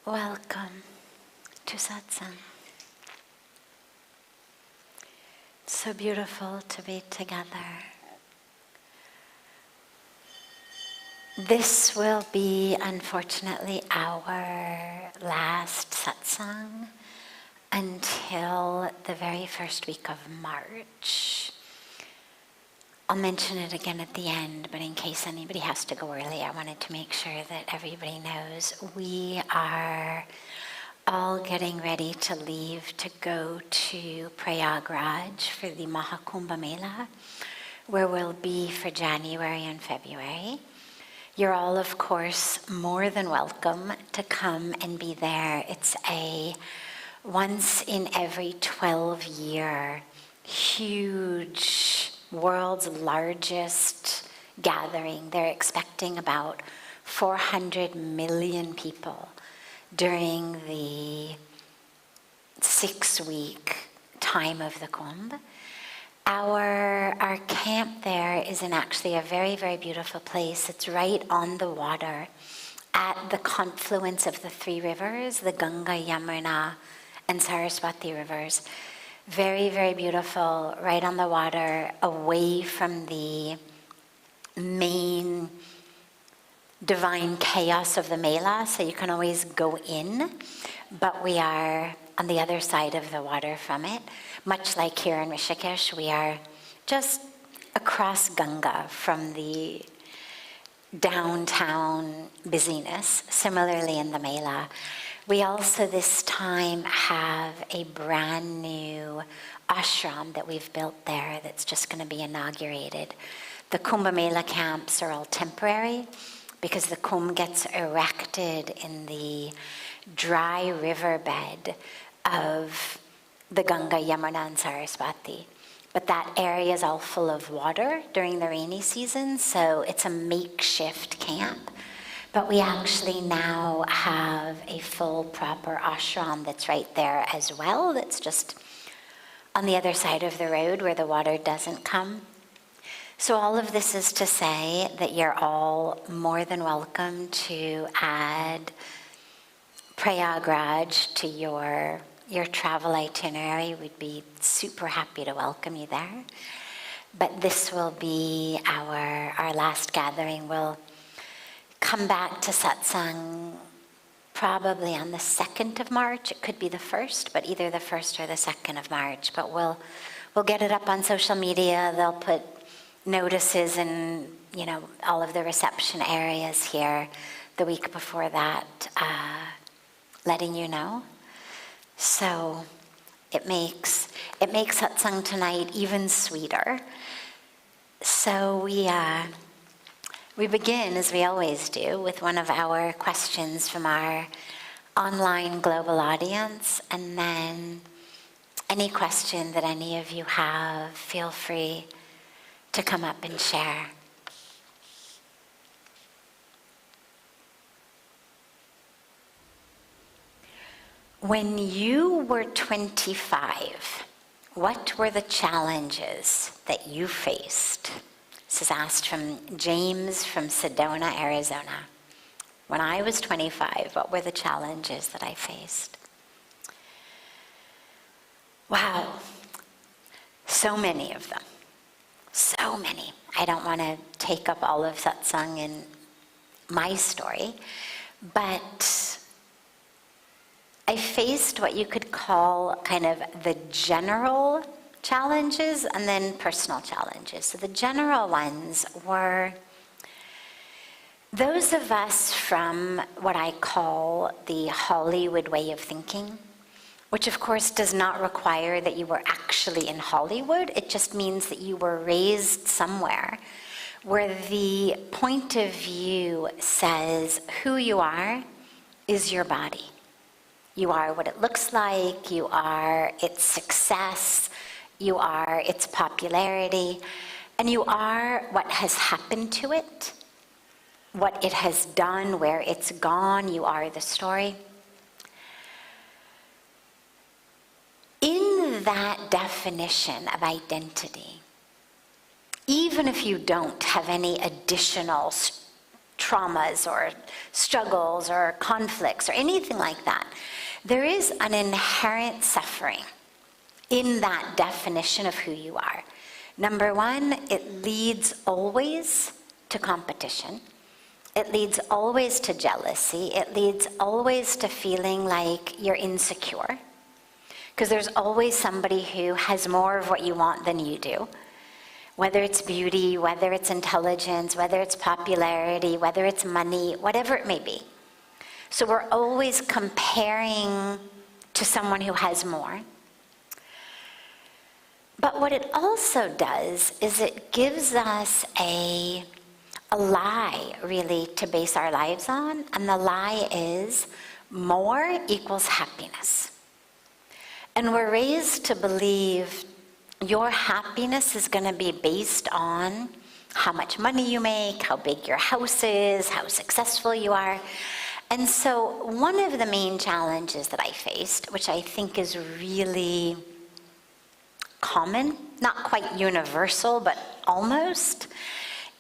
Welcome to Satsang. It's so beautiful to be together. This will be, unfortunately, our last satsang until the very first week of March. I'll mention it again at the end, but in case anybody has to go early, I wanted to make sure that everybody knows we are all getting ready to leave to go to Prayagraj for the Maha Kumbha Mela, where we'll be for January and February. You're all, of course, more than welcome to come and be there. It's a once in every 12-year, huge, world's largest gathering. They're expecting about 400 million people during the 6-week time of the Kumbh. Our camp there is in actually a very, very beautiful place. It's right on the water at the confluence of the 3 rivers, the Ganga, Yamuna, and Saraswati rivers. Very, very beautiful, right on the water, away from the main divine chaos of the Mela, so you can always go in, but we are on the other side of the water from it. Much like here in Rishikesh, we are just across Ganga from the downtown busyness, similarly in the Mela. We also this time have a brand new ashram that we've built there that's just going to be inaugurated. The Kumbh Mela camps are all temporary because the Kumbh gets erected in the dry riverbed of the Ganga, Yamuna, and Saraswati. But that area is all full of water during the rainy season, so it's a makeshift camp. But we actually now have a full, proper ashram that's right there as well, that's just on the other side of the road where the water doesn't come. So all of this is to say that you're all more than welcome to add Prayagraj to your travel itinerary. We'd be super happy to welcome you there. But this will be our last gathering. We'll come back to satsang probably on the 2nd of March. It could be the 1st, but either the 1st or the 2nd of March. But we'll get it up on social media. They'll put notices in, all of the reception areas here the week before that, letting you know. So it makes satsang tonight even sweeter. So we begin, as we always do, with one of our questions from our online global audience, and then any question that any of you have, feel free to come up and share. When you were 25, what were the challenges that you faced? This is asked from James from Sedona, Arizona. When I was 25, what were the challenges that I faced? Wow, so many of them. So many. I don't want to take up all of satsang in my story, but I faced what you could call kind of the general challenges and then personal challenges. So the general ones were those of us from what I call the Hollywood way of thinking, which of course does not require that you were actually in Hollywood. It just means that you were raised somewhere where the point of view says who you are is your body. You are what it looks like, you are its success, you are its popularity, and you are what has happened to it, what it has done, where it's gone. You are the story. In that definition of identity, even if you don't have any additional traumas or struggles or conflicts or anything like that, there is an inherent suffering in that definition of who you are. Number one, it leads always to competition. It leads always to jealousy. It leads always to feeling like you're insecure, because there's always somebody who has more of what you want than you do. Whether it's beauty, whether it's intelligence, whether it's popularity, whether it's money, whatever it may be. So we're always comparing to someone who has more. But what it also does is it gives us a lie, really, to base our lives on. And the lie is more equals happiness. And we're raised to believe your happiness is going to be based on how much money you make, how big your house is, how successful you are. And so one of the main challenges that I faced, which I think is really common, not quite universal, but almost,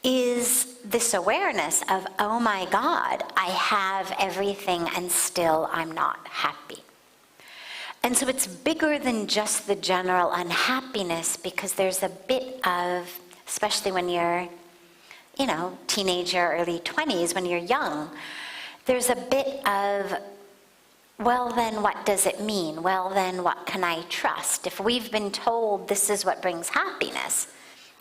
is this awareness of, oh my God, I have everything and still I'm not happy. And so it's bigger than just the general unhappiness, because there's a bit of, especially when you're, teenager, early 20s, when you're young, there's a bit of, well, then what does it mean? Well, then what can I trust? If we've been told this is what brings happiness,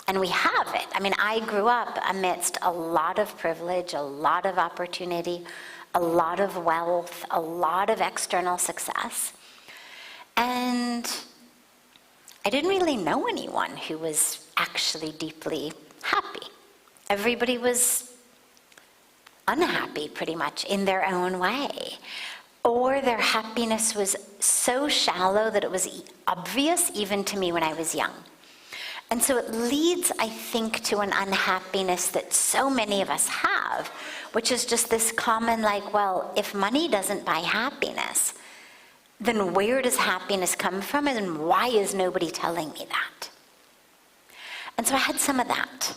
and we have it. I mean, I grew up amidst a lot of privilege, a lot of opportunity, a lot of wealth, a lot of external success. And I didn't really know anyone who was actually deeply happy. Everybody was unhappy, pretty much, in their own way. Or their happiness was so shallow that it was obvious even to me when I was young. And so it leads, I think, to an unhappiness that so many of us have, which is just this common, well, if money doesn't buy happiness, then where does happiness come from, and why is nobody telling me that? And so I had some of that.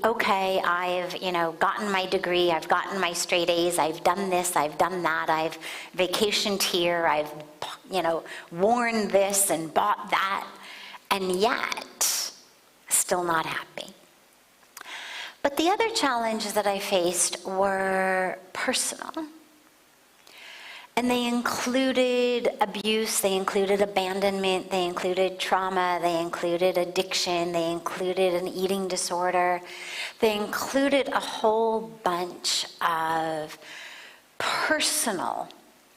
Okay, I've, gotten my degree, I've gotten my straight A's, I've done this, I've done that, I've vacationed here, I've, worn this and bought that, and yet, still not happy. But the other challenges that I faced were personal. And they included abuse, they included abandonment, they included trauma, they included addiction, they included an eating disorder. They included a whole bunch of personal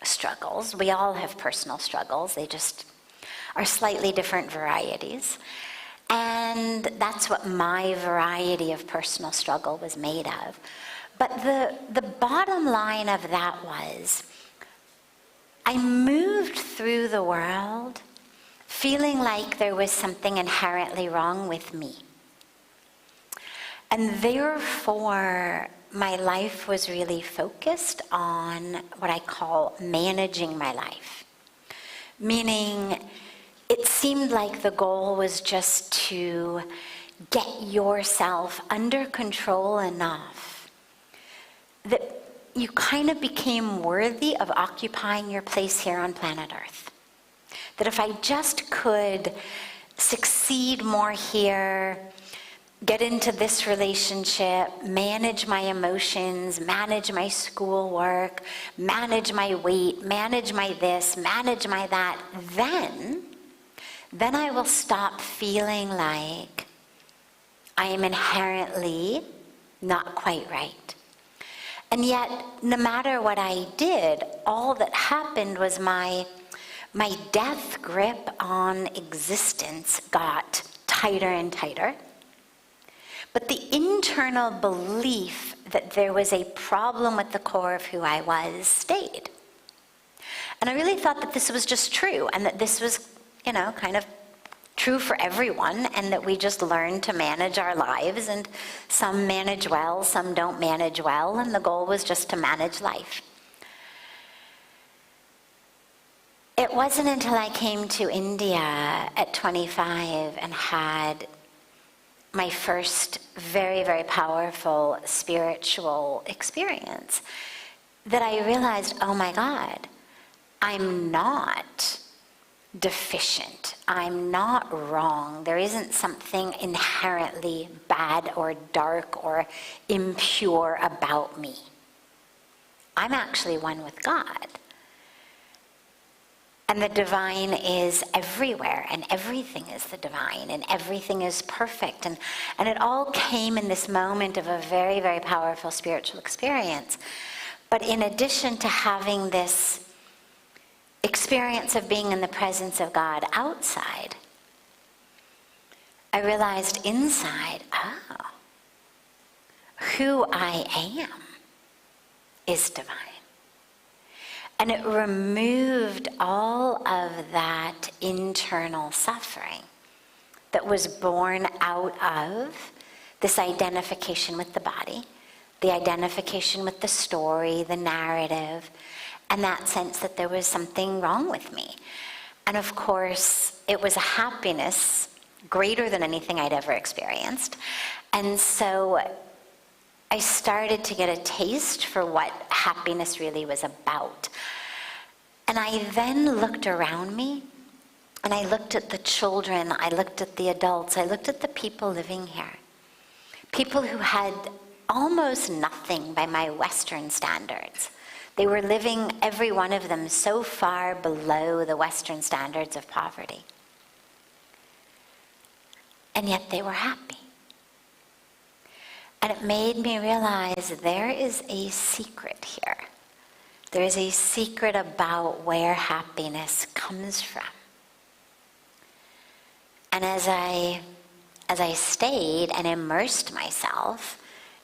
struggles. We all have personal struggles, they just are slightly different varieties. And that's what my variety of personal struggle was made of. But the bottom line of that was, I moved through the world feeling like there was something inherently wrong with me. And therefore, my life was really focused on what I call managing my life. Meaning, it seemed like the goal was just to get yourself under control enough that you kind of became worthy of occupying your place here on planet Earth. That if I just could succeed more here, get into this relationship, manage my emotions, manage my schoolwork, manage my weight, manage my this, manage my that, then I will stop feeling like I am inherently not quite right. And yet, no matter what I did, all that happened was my death grip on existence got tighter and tighter. But the internal belief that there was a problem with the core of who I was stayed. And I really thought that this was just true, and that this was, kind of true for everyone, and that we just learn to manage our lives, and some manage well, some don't manage well, and the goal was just to manage life. It wasn't until I came to India at 25 and had my first very, very powerful spiritual experience, that I realized, oh my God, I'm not deficient. I'm not wrong. There isn't something inherently bad or dark or impure about me. I'm actually one with God. And the divine is everywhere, and everything is the divine, and everything is perfect. And it all came in this moment of a very, very powerful spiritual experience. But in addition to having this experience of being in the presence of God outside, I realized inside, oh, who I am is divine. And it removed all of that internal suffering that was born out of this identification with the body, the identification with the story, the narrative, and that sense that there was something wrong with me. And of course, it was a happiness greater than anything I'd ever experienced. And so I started to get a taste for what happiness really was about. And I then looked around me, and I looked at the children, I looked at the adults, I looked at the people living here. People who had almost nothing by my Western standards. They were living, every one of them, so far below the Western standards of poverty. And yet they were happy. And it made me realize there is a secret here. There is a secret about where happiness comes from. And as I stayed and immersed myself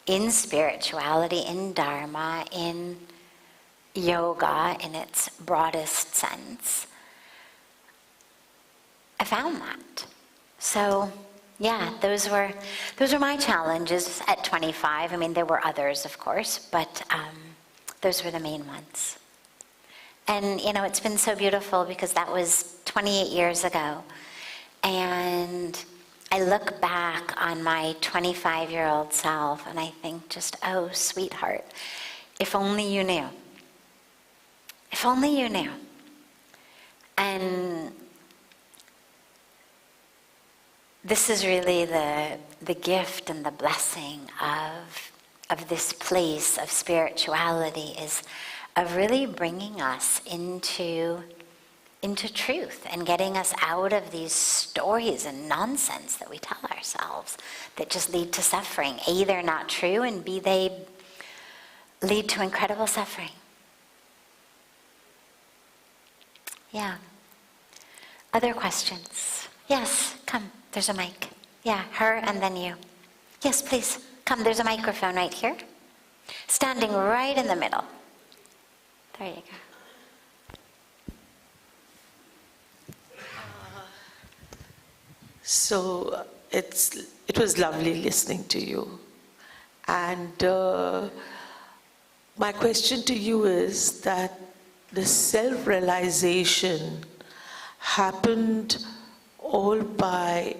in spirituality, in Dharma, in yoga in its broadest sense, I found that. So yeah, those were my challenges at 25. I mean, there were others, of course, but those were the main ones. And, you know, it's been so beautiful because that was 28 years ago. And I look back on my 25-year-old self and I think just, oh, sweetheart, if only you knew. If only you knew. And this is really the gift and the blessing of this place of spirituality, is of really bringing us into truth and getting us out of these stories and nonsense that we tell ourselves that just lead to suffering. A, they're not true, and B, they lead to incredible suffering. Yeah. Other questions? Yes, come. There's a mic. Yeah, her and then you. Yes, please. Come, there's a microphone right here. Standing right in the middle. There you go. So it was lovely listening to you. And my question to you is that the self-realization happened all by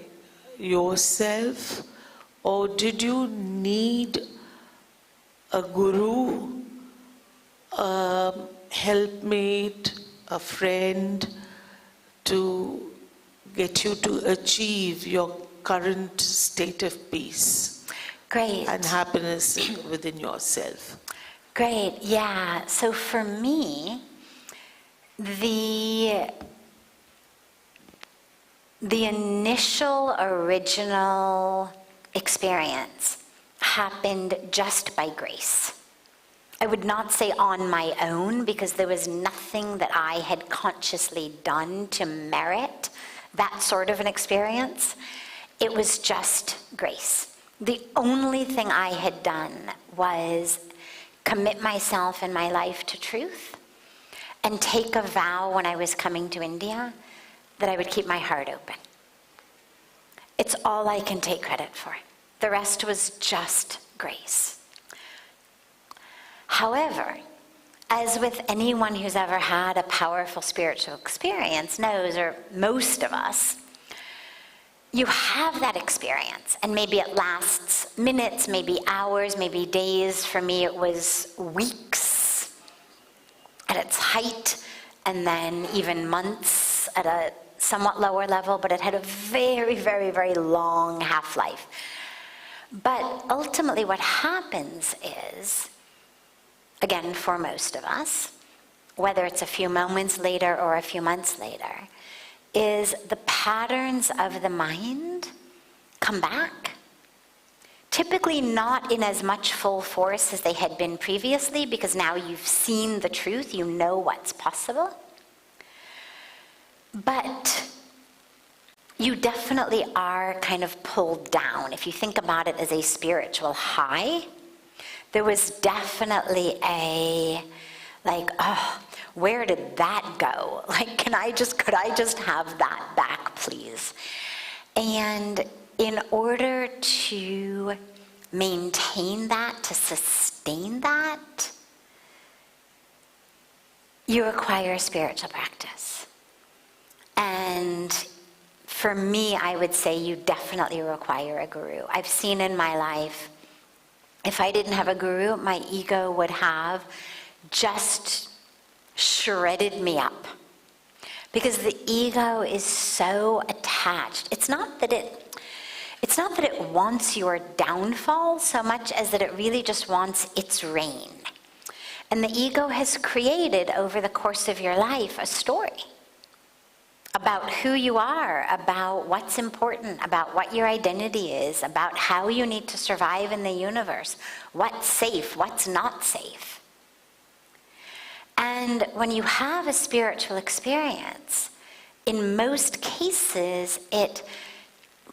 yourself, or did you need a guru, a helpmate, a friend to get you to achieve your current state of peace? Great. And happiness within yourself? Great, yeah. So for me, the initial, original experience happened just by grace. I would not say on my own, because there was nothing that I had consciously done to merit that sort of an experience. It was just grace. The only thing I had done was commit myself in my life to truth and take a vow when I was coming to India that I would keep my heart open. It's all I can take credit for. The rest was just grace. However, as with anyone who's ever had a powerful spiritual experience knows, or most of us, you have that experience, and maybe it lasts minutes, maybe hours, maybe days. For me, it was weeks at its height, and then even months at a somewhat lower level, but it had a very, very, very long half-life. But ultimately what happens is, again, for most of us, whether it's a few moments later or a few months later, is the patterns of the mind come back. Typically not in as much full force as they had been previously, because now you've seen the truth, you know what's possible. But you definitely are kind of pulled down. If you think about it as a spiritual high, there was definitely a, like, oh, where did that go? Like, could I just have that back, please? And in order to maintain that, to sustain that, you require spiritual practice. And for me, I would say you definitely require a guru. I've seen in my life, if I didn't have a guru, my ego would have just shredded me up, because the ego is so attached. It's not that it wants your downfall so much as that it really just wants its reign. And the ego has created over the course of your life a story about who you are, about what's important, about what your identity is, about how you need to survive in the universe, what's safe, what's not safe. And when you have a spiritual experience, in most cases, it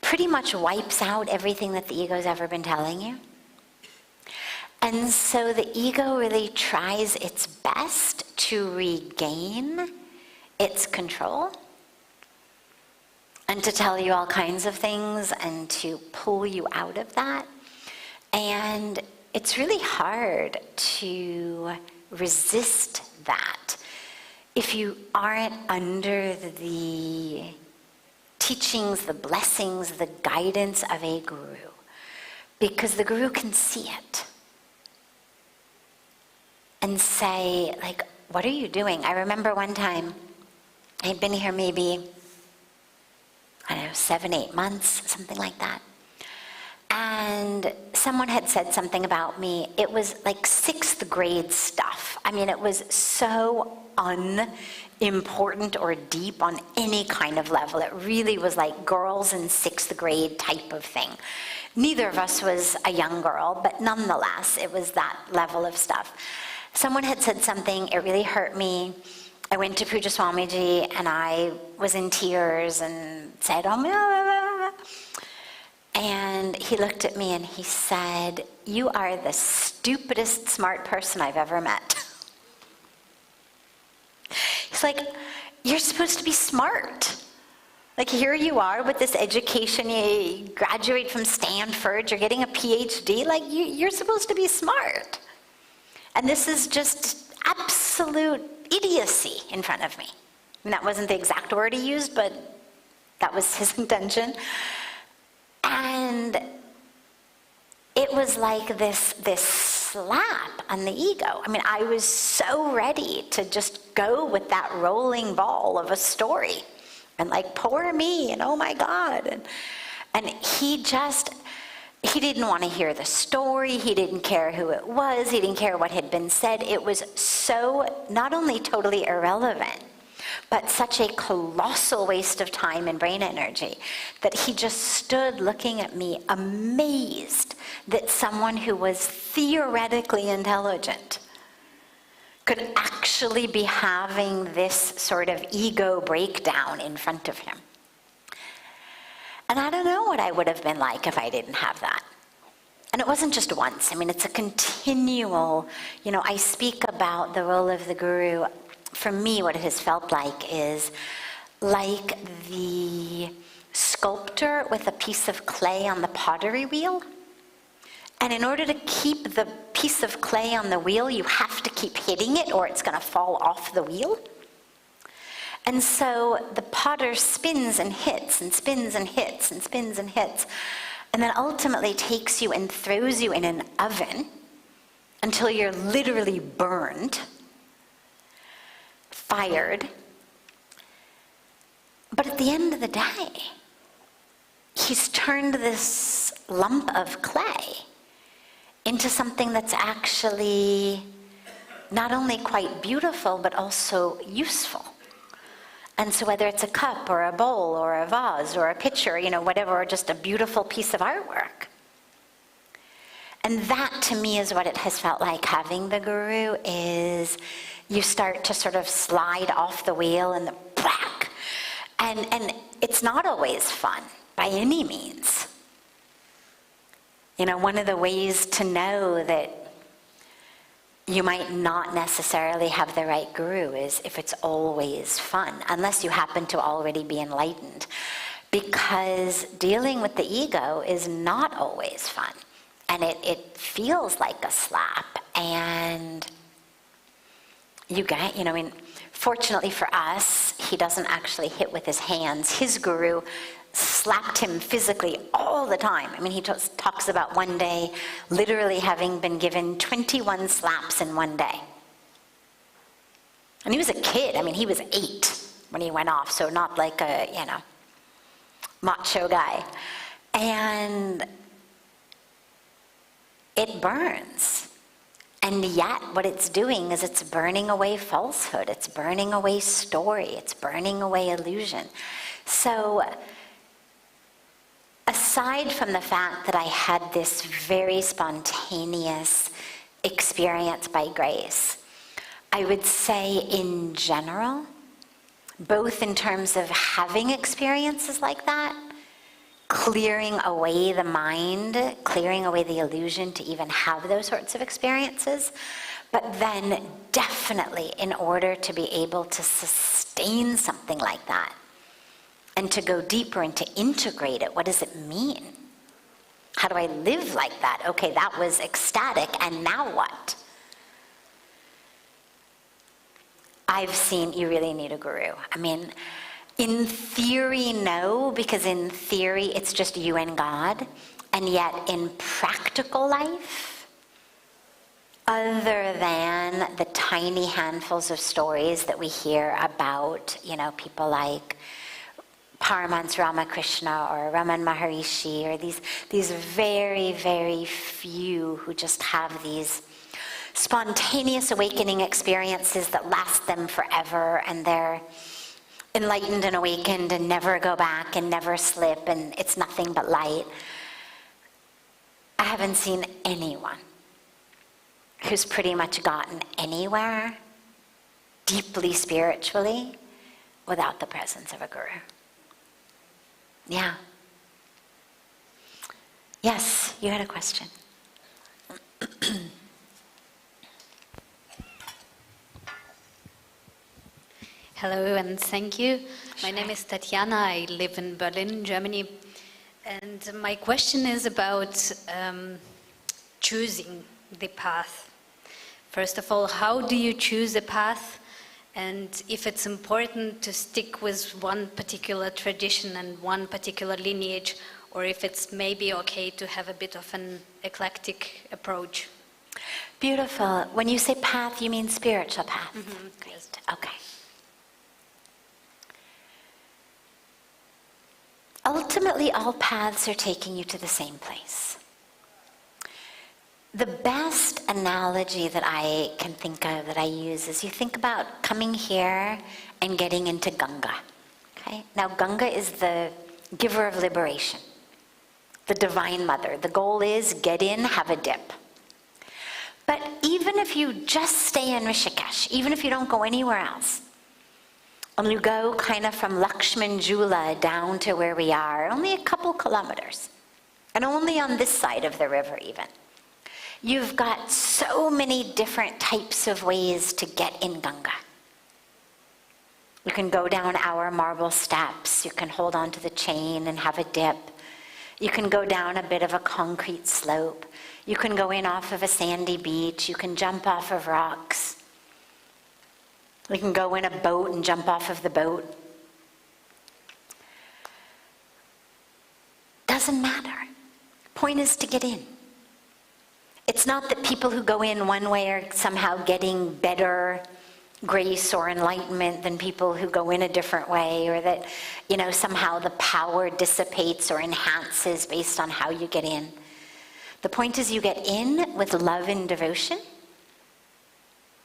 pretty much wipes out everything that the ego's ever been telling you. And so the ego really tries its best to regain its control and to tell you all kinds of things and to pull you out of that. And it's really hard to resist that if you aren't under the teachings, the blessings, the guidance of a guru, because the guru can see it and say, like, what are you doing? I remember one time, I'd been here maybe, 7, 8 months, something like that. And someone had said something about me. It was like 6th grade stuff. I mean, it was so unimportant or deep on any kind of level. It really was like girls in 6th grade type of thing. Neither of us was a young girl, but nonetheless, it was that level of stuff. Someone had said something, it really hurt me. I went to Pujya Swamiji and I was in tears and said, oh, blah, blah, blah. And he looked at me and he said, you are the stupidest smart person I've ever met. He's like, you're supposed to be smart. Like, here you are with this education, you graduate from Stanford, you're getting a PhD, like you're supposed to be smart. And this is just absolute idiocy in front of me. And that wasn't the exact word he used, but that was his intention. And it was like this slap on the ego. I mean, I was so ready to just go with that rolling ball of a story. And like, poor me, and oh my God. And he didn't want to hear the story. He didn't care who it was. He didn't care what had been said. It was so not only totally irrelevant, but such a colossal waste of time and brain energy that he just stood looking at me amazed that someone who was theoretically intelligent could actually be having this sort of ego breakdown in front of him. And I don't know what I would have been like if I didn't have that. And it wasn't just once. I mean, it's a continual, I speak about the role of the guru. For me, what it has felt like is like the sculptor with a piece of clay on the pottery wheel. And in order to keep the piece of clay on the wheel, you have to keep hitting it or it's going to fall off the wheel. And so the potter spins and hits and spins and hits and spins and hits, and then ultimately takes you and throws you in an oven until you're literally burned, fired. But at the end of the day, he's turned this lump of clay into something that's actually not only quite beautiful, but also useful. And so whether it's a cup or a bowl or a vase or a pitcher, whatever, or just a beautiful piece of artwork. And that to me is what it has felt like having the guru, is you start to sort of slide off the wheel and the whack. And it's not always fun by any means. One of the ways to know that you might not necessarily have the right guru is if it's always fun, unless you happen to already be enlightened. Because dealing with the ego is not always fun. And it feels like a slap. And fortunately for us, he doesn't actually hit with his hands. His guru slapped him physically all the time. He talks about one day literally having been given 21 slaps in one day. And he was a kid. He was 8 when he went off, so not like a, macho guy. And it burns. And yet what it's doing is it's burning away falsehood. It's burning away story. It's burning away illusion. So aside from the fact that I had this very spontaneous experience by grace, I would say in general, both in terms of having experiences like that, clearing away the mind, clearing away the illusion to even have those sorts of experiences, but then definitely in order to be able to sustain something like that, and to go deeper and to integrate it. What does it mean? How do I live like that? Okay, that was ecstatic, and now what? I've seen you really need a guru. In theory, no, because in theory it's just you and God. And yet in practical life, other than the tiny handfuls of stories that we hear about, people like Paramahansa Ramakrishna or Raman Maharishi, or these very, very few who just have these spontaneous awakening experiences that last them forever, and they're enlightened and awakened and never go back and never slip, and it's nothing but light. I haven't seen anyone who's pretty much gotten anywhere deeply spiritually without the presence of a guru. Yeah. Yes, you had a question. Hello and thank you. My name is Tatiana. I live in Berlin, Germany. And my question is about choosing the path. First of all, how do you choose a path? And if it's important to stick with one particular tradition and one particular lineage, or if it's maybe okay to have a bit of an eclectic approach. Beautiful. When you say path, you mean spiritual path? Mm-hmm. Great. Yes. Okay. Ultimately, all paths are taking you to the same place. The best analogy that I can think of, that I use, is you think about coming here and getting into Ganga. Okay? Now, Ganga is the giver of liberation, the Divine Mother. The goal is get in, have a dip. But even if you just stay in Rishikesh, even if you don't go anywhere else, and you go kind of from Lakshman Jula down to where we are, only a couple kilometers, and only on this side of the river even, you've got so many different types of ways to get in Ganga. You can go down our marble steps, you can hold onto the chain and have a dip. You can go down a bit of a concrete slope. You can go in off of a sandy beach. You can jump off of rocks. We can go in a boat and jump off of the boat. Doesn't matter. Point is to get in. It's not that people who go in one way are somehow getting better grace or enlightenment than people who go in a different way, or that, somehow the power dissipates or enhances based on how you get in. The point is you get in with love and devotion,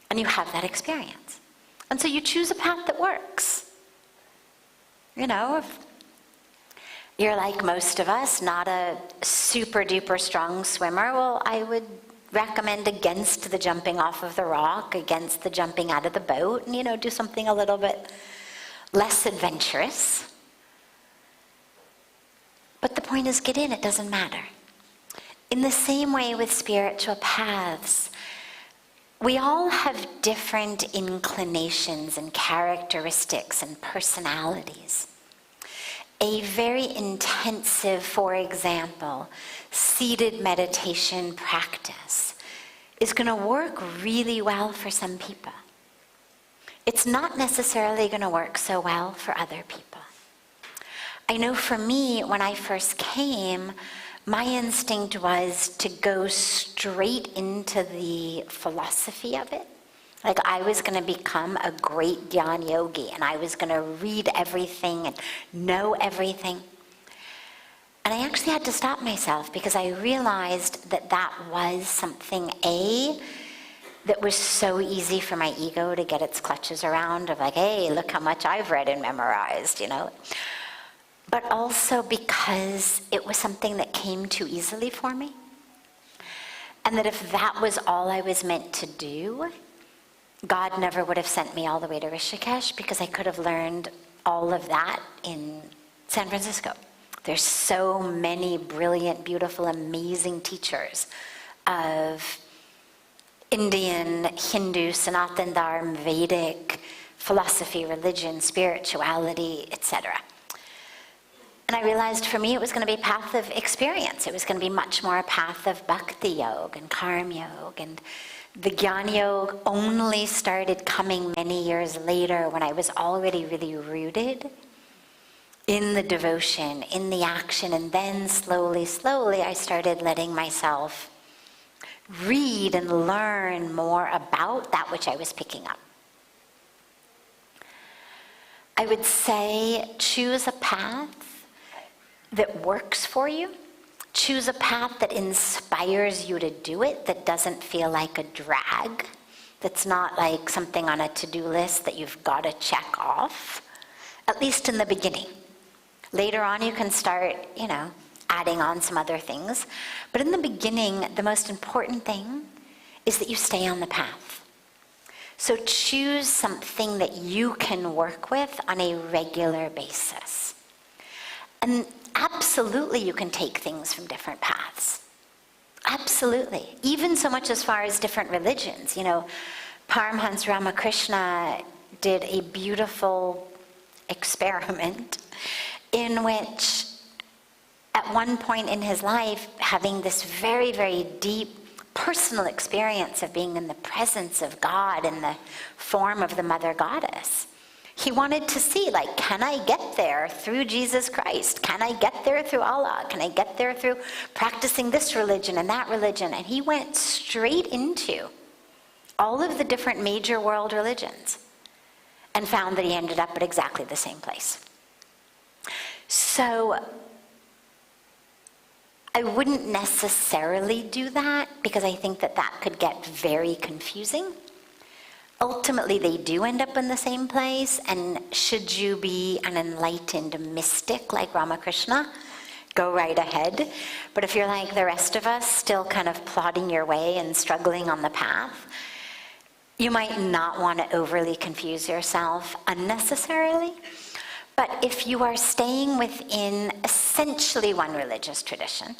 and you have that experience. And so you choose a path that works. If you're like most of us, not a super duper strong swimmer, well, I would recommend against the jumping off of the rock, against the jumping out of the boat, and do something a little bit less adventurous. But the point is, get in, it doesn't matter. In the same way with spiritual paths, we all have different inclinations and characteristics and personalities. A very intensive, for example, seated meditation practice is going to work really well for some people. It's not necessarily going to work so well for other people. I know for me, when I first came, my instinct was to go straight into the philosophy of it. Like I was going to become a great Dhyan yogi, and I was going to read everything and know everything. And I actually had to stop myself because I realized that that was something, that was so easy for my ego to get its clutches around, of like, hey, look how much I've read and memorized, But also because it was something that came too easily for me. And that if that was all I was meant to do, God never would have sent me all the way to Rishikesh, because I could have learned all of that in San Francisco. There's so many brilliant, beautiful, amazing teachers of Indian, Hindu, Sanatan Dharma, Vedic, philosophy, religion, spirituality, etc. And I realized for me it was going to be a path of experience. It was going to be much more a path of bhakti yoga and karma yoga. And the Jnana Yoga only started coming many years later, when I was already really rooted in the devotion, in the action. And then slowly, I started letting myself read and learn more about that which I was picking up. I would say choose a path that works for you. Choose a path that inspires you to do it, that doesn't feel like a drag, that's not like something on a to-do list that you've got to check off, at least in the beginning. Later on, you can start, adding on some other things. But in the beginning, the most important thing is that you stay on the path. So choose something that you can work with on a regular basis. And absolutely, you can take things from different paths. Absolutely. Even so much as far as different religions. Paramahansa Ramakrishna did a beautiful experiment in which, at one point in his life, having this very, very deep personal experience of being in the presence of God in the form of the Mother Goddess, he wanted to see, can I get there through Jesus Christ? Can I get there through Allah? Can I get there through practicing this religion and that religion? And he went straight into all of the different major world religions and found that he ended up at exactly the same place. So I wouldn't necessarily do that, because I think that could get very confusing. Ultimately, they do end up in the same place, and should you be an enlightened mystic like Ramakrishna, go right ahead. But if you're like the rest of us, still kind of plodding your way and struggling on the path, you might not want to overly confuse yourself unnecessarily. But if you are staying within essentially one religious tradition,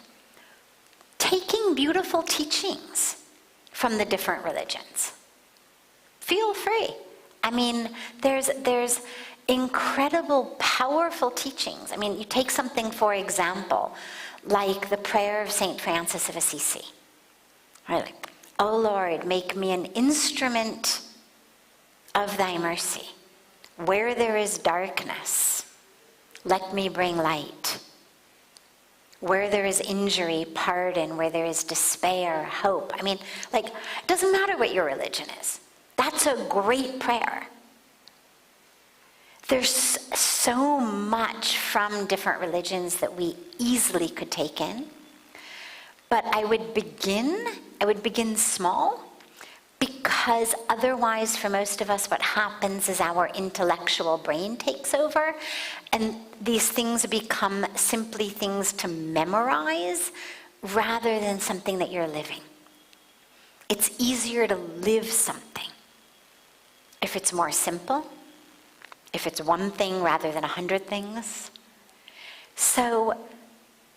taking beautiful teachings from the different religions, feel free. I mean, there's incredible, powerful teachings. I mean, you take something, for example, like the prayer of St. Francis of Assisi. Right? Like, oh Lord, make me an instrument of thy mercy. Where there is darkness, let me bring light. Where there is injury, pardon. Where there is despair, hope. I mean, like, it doesn't matter what your religion is. That's a great prayer. There's so much from different religions that we easily could take in. But I would begin small, because otherwise for most of us what happens is our intellectual brain takes over, and these things become simply things to memorize rather than something that you're living. It's easier to live something if it's more simple, if it's one thing rather than 100 things. So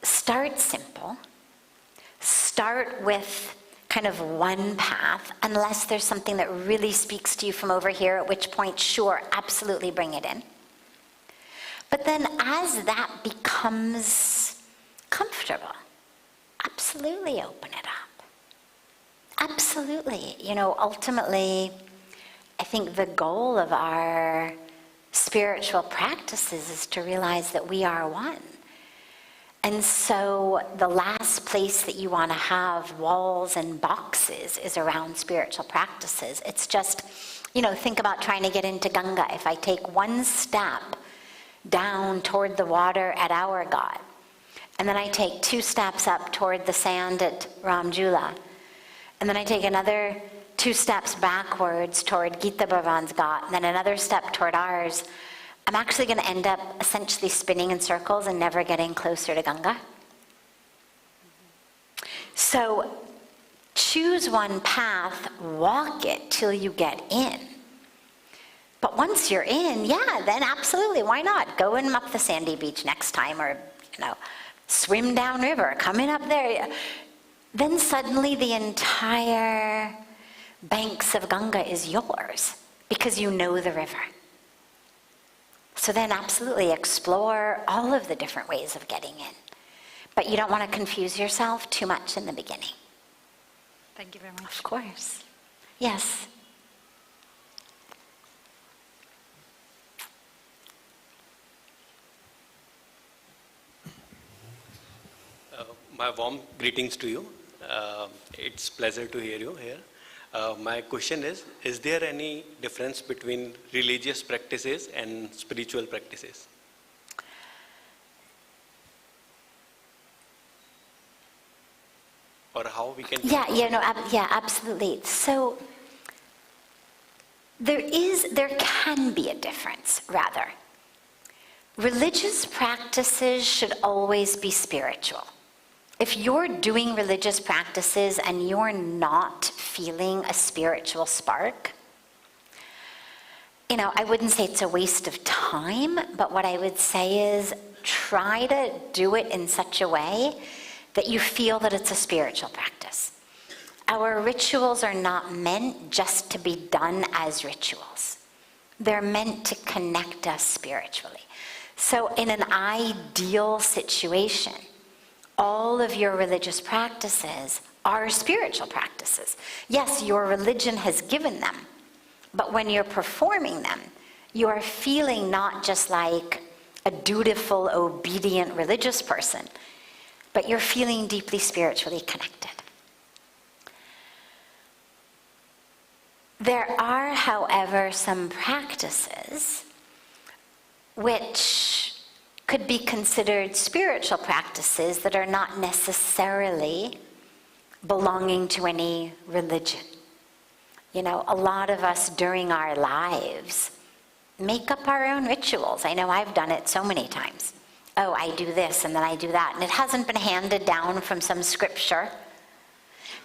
start simple. Start with kind of one path, unless there's something that really speaks to you from over here, at which point, sure, absolutely bring it in. But then as that becomes comfortable, absolutely open it up. Absolutely. You know, ultimately, I think the goal of our spiritual practices is to realize that we are one. And so the last place that you want to have walls and boxes is around spiritual practices. It's just, you know, think about trying to get into Ganga. If I take one step down toward the water at our God, and then I take 2 steps up toward the sand at Ramjula, and then I take another 2 steps backwards toward Gita Bhavan's Ghat, and then another step toward ours, I'm actually going to end up essentially spinning in circles and never getting closer to Ganga. So choose one path, walk it till you get in. But once you're in, yeah, then absolutely, why not? Go in up the sandy beach next time, or, you know, swim downriver, come in up there. Then suddenly the entire banks of Ganga is yours because you know the river. So then absolutely explore all of the different ways of getting in. But you don't want to confuse yourself too much in the beginning. Thank you very much. Of course. Yes. My warm greetings to you. It's pleasure to hear you here. My question is there any difference between religious practices and spiritual practices? Or how we can... Yeah, absolutely. So there can be a difference, rather. Religious practices should always be spiritual. If you're doing religious practices and you're not feeling a spiritual spark, you know, I wouldn't say it's a waste of time, but what I would say is try to do it in such a way that you feel that it's a spiritual practice. Our rituals are not meant just to be done as rituals. They're meant to connect us spiritually. So in an ideal situation, all of your religious practices are spiritual practices. Yes, your religion has given them, but when you're performing them, you are feeling not just like a dutiful, obedient religious person, but you're feeling deeply spiritually connected. There are, however, some practices which could be considered spiritual practices that are not necessarily belonging to any religion. You know, a lot of us during our lives make up our own rituals. I know I've done it so many times. Oh, I do this and then I do that. And it hasn't been handed down from some scripture.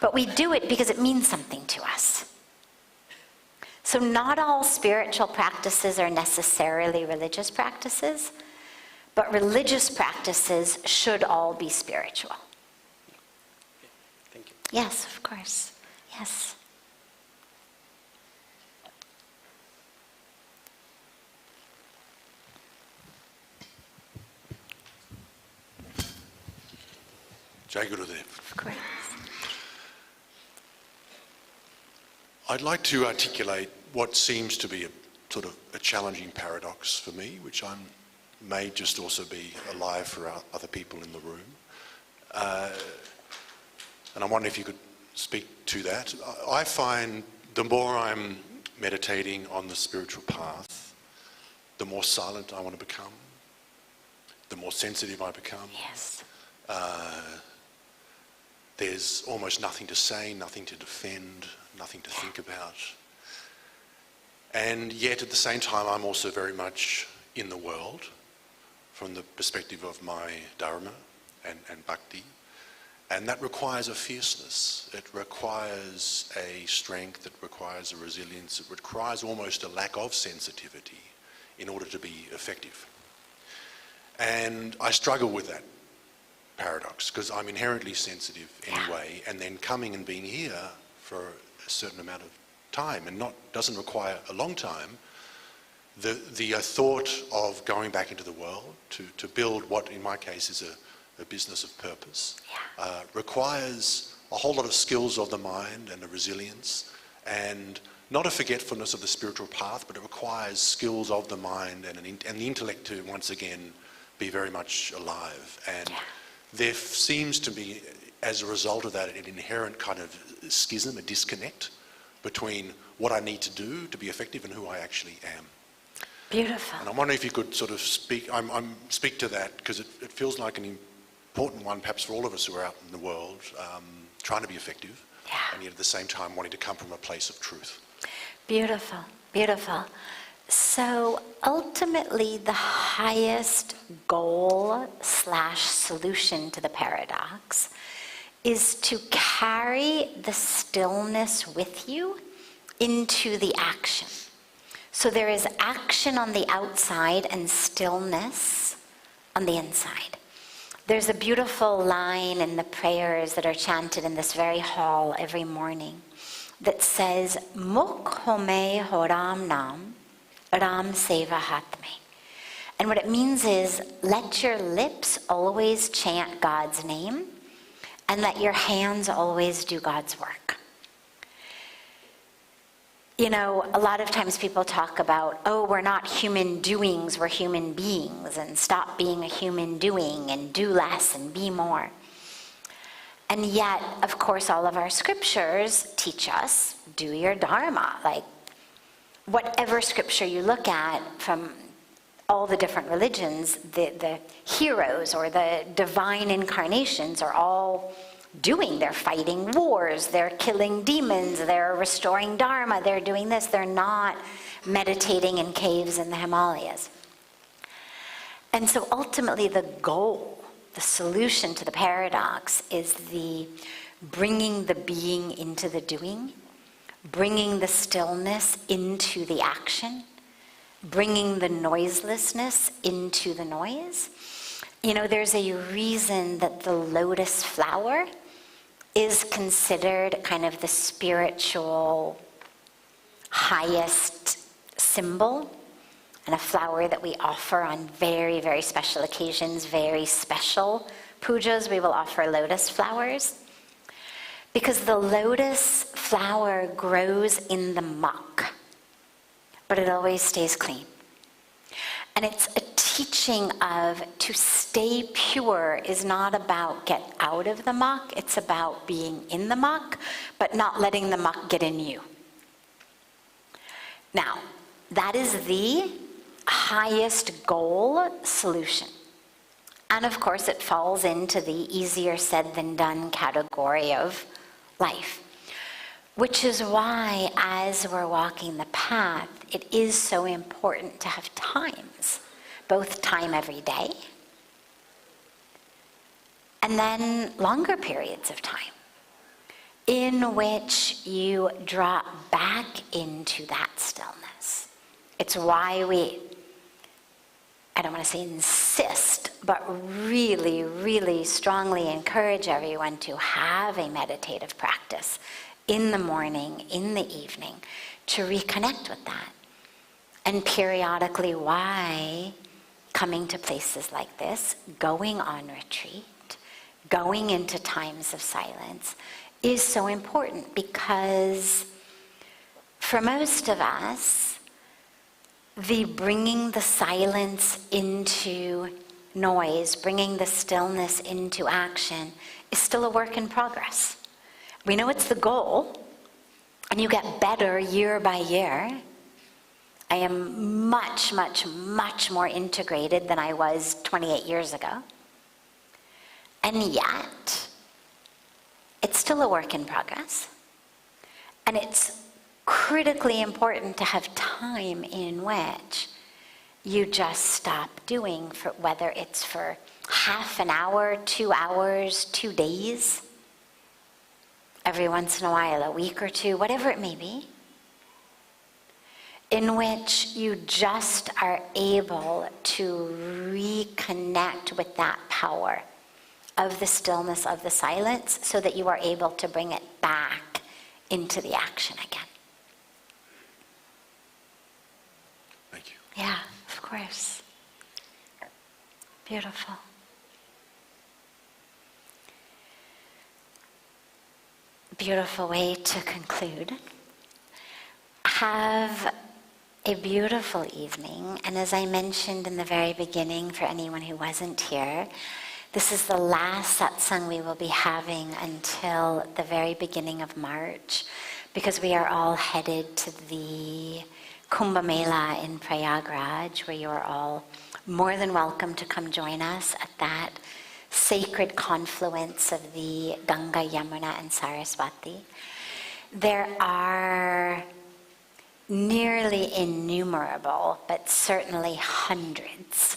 But we do it because it means something to us. So not all spiritual practices are necessarily religious practices. But religious practices should all be spiritual. Thank you. Yes, of course. Yes. Jai Gurudev. Of course. I'd like to articulate what seems to be a sort of a challenging paradox for me, which may just also be alive for other people in the room. And I wonder if you could speak to that. I find the more I'm meditating on the spiritual path, the more silent I want to become, the more sensitive I become. Yes. There's almost nothing to say, nothing to defend, nothing to think about. And yet at the same time, I'm also very much in the world from the perspective of my dharma and bhakti. And that requires a fierceness. It requires a strength, it requires a resilience, it requires almost a lack of sensitivity in order to be effective. And I struggle with that paradox because I'm inherently sensitive anyway, and then coming and being here for a certain amount of time and doesn't require a long time, the thought of going back into the world to build what in my case is a business of purpose requires a whole lot of skills of the mind and a resilience, and not a forgetfulness of the spiritual path, but it requires skills of the mind and the intellect to once again be very much alive. And there seems to be, as a result of that, an inherent kind of schism, a disconnect between what I need to do to be effective and who I actually am. Beautiful. And I'm wondering if you could sort of speak to that, because it feels like an important one perhaps for all of us who are out in the world trying to be effective, and yet at the same time wanting to come from a place of truth. Beautiful, beautiful. So ultimately the highest goal/solution to the paradox is to carry the stillness with you into the action. So there is action on the outside and stillness on the inside. There's a beautiful line in the prayers that are chanted in this very hall every morning that says, Mukh home horam nam, ram seva hatme. And what it means is, let your lips always chant God's name, and let your hands always do God's work. You know, a lot of times people talk about, oh, we're not human doings, we're human beings, and stop being a human doing, and do less and be more. And yet, of course, all of our scriptures teach us, do your dharma. Like, whatever scripture you look at from all the different religions, the heroes or the divine incarnations are all doing. They're fighting wars, they're killing demons, they're restoring dharma, they're doing this. They're not meditating in caves in the Himalayas. And so ultimately the goal, the solution to the paradox is the bringing the being into the doing, bringing the stillness into the action, bringing the noiselessness into the noise. You know, there's a reason that the lotus flower is considered kind of the spiritual highest symbol, and a flower that we offer on very, very special occasions, very special pujas. We will offer lotus flowers, because the lotus flower grows in the muck, but it always stays clean. And it's a teaching of to stay pure is not about get out of the muck, it's about being in the muck, but not letting the muck get in you. Now, that is the highest goal solution. And of course, it falls into the easier said than done category of life. Which is why, as we're walking the path, it is so important to have times, both time every day, and then longer periods of time, in which you drop back into that stillness. It's why we, I don't want to say insist, but really, really strongly encourage everyone to have a meditative practice in the morning, in the evening, to reconnect with that. And periodically, why coming to places like this, going on retreat, going into times of silence is so important, because For most of us, the bringing the silence into noise, bringing the stillness into action is still a work in progress. We know it's the goal, and you get better year by year. I am much, much, much more integrated than I was 28 years ago. And yet, it's still a work in progress. And it's critically important to have time in which you just stop doing, for whether it's for half an hour, 2 hours, 2 days, every once in a while, a week or two, whatever it may be, in which you just are able to reconnect with that power of the stillness, of the silence, so that you are able to bring it back into the action again. Thank you. Yeah, of course. Beautiful. Beautiful way to conclude. Have a beautiful evening, and as I mentioned in the very beginning, for anyone who wasn't here, this is the last satsang we will be having until the very beginning of March, because we are all headed to the Kumbha Mela in Prayagraj, where you are all more than welcome to come join us at that sacred confluence of the Ganga, Yamuna, and Saraswati. There are nearly innumerable, but certainly hundreds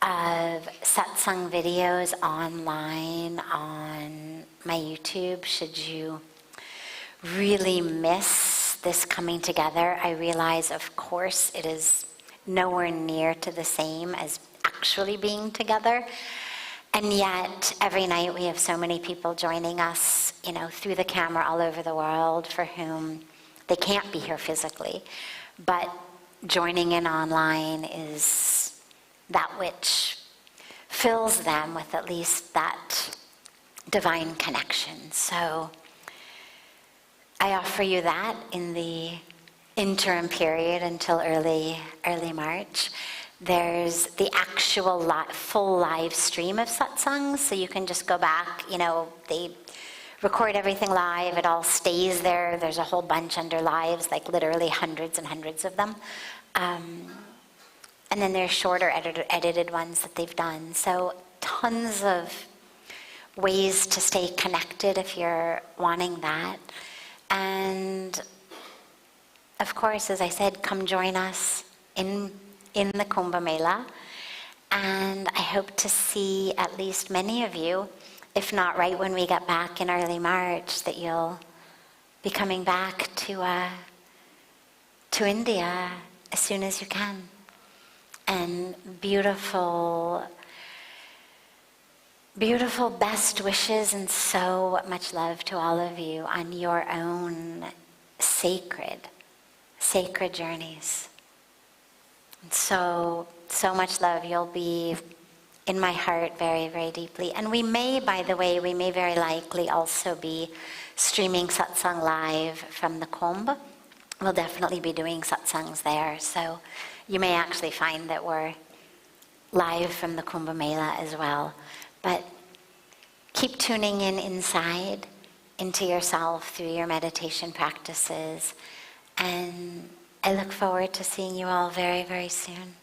of satsang videos online on my YouTube. Should you really miss this coming together, I realize, of course, it is nowhere near to the same as actually being together. And yet, every night we have so many people joining us, through the camera all over the world, for whom they can't be here physically, but joining in online is that which fills them with at least that divine connection. So I offer you that in the interim period until early March. There's the actual full live stream of satsangs, so you can just go back. They record everything live. It all stays there. There's a whole bunch under lives, like literally hundreds and hundreds of them. And then there's shorter edited ones that they've done. So tons of ways to stay connected if you're wanting that. And of course, as I said, come join us in the Kumbha Mela. And I hope to see at least many of you, if not right when we get back in early March, that you'll be coming back to India as soon as you can. And beautiful, beautiful best wishes and so much love to all of you on your own sacred journeys. And so much love. You'll be in my heart very, very deeply. And we may, by the way, very likely also be streaming satsang live from the Kumbh. We'll definitely be doing satsangs there. So you may actually find that we're live from the Kumbha Mela as well. But keep tuning in inside, into yourself through your meditation practices. And I look forward to seeing you all very, very soon.